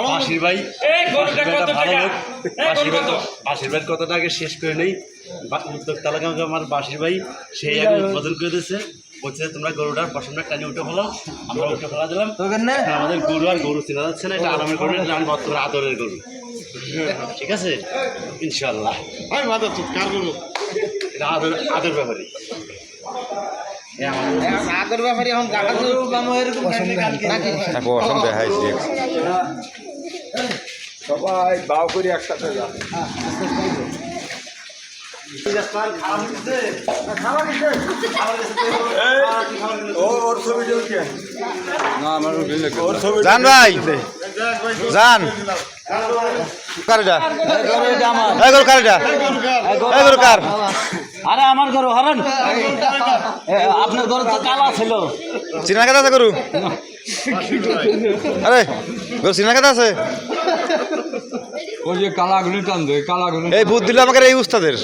বাসির ভাই বাসির ভাইয়ের কথাটা আগে শেষ করে নেই। উদ্যোক্তা এলাকা আমার বাসির ভাই সেই আগে উদ্বোধন করে দিচ্ছে, বলছে তোমরা গরুটার পছন্দের টানি উঠে ফেলাও, আমরা উঠে ফেলা দিলাম। আমাদের গরু আর গরু চেনা যাচ্ছে না, এটা আরামের গরু, এটা আমি বর্তমানে আদরের গরু। ঠিক আছে, ইনশাল্লাহ এটা আদর ব্যাপারে সবাই বাউ করে একসাথে যা জান ভাই জান আরে আমার গরু হরেন, আপনার গরু তো কালা ছিল। চিনা কাটা আছে গরু? আরে গরু চিনা কাটা আছে? ওই যে কালাগুলি টান দে, কালাগুলি এই ভূত দিল আমাকে এই উস্তাদের।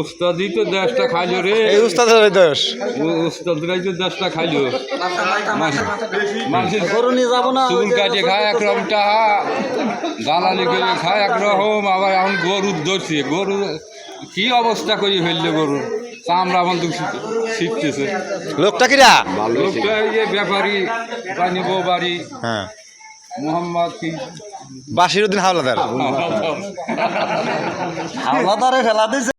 উস্তাদি তো 10টা খাইলো রে, এই উস্তাদের দোষ। উস্তাদরাই তো 10টা খাইলো। মানুষের গরু নিয়ে যাবো না, চুল কাটিয়ে খায় একরকম টাহা, দালালি করে খায় একরকম, আবার এখন গরু ধরছে। গরু কি অবস্থা করে ফেললো গরু, চামড়া বন্ধু শিখতেছে। লোকটা কিরা? লোকটা এই যে ব্যাপারী বানিব বাড়ি, হ্যাঁ মোহাম্মদ কি বাসিরউদ্দিন হাওলাদার। হাওলাদারে ফেলা দিয়েছে।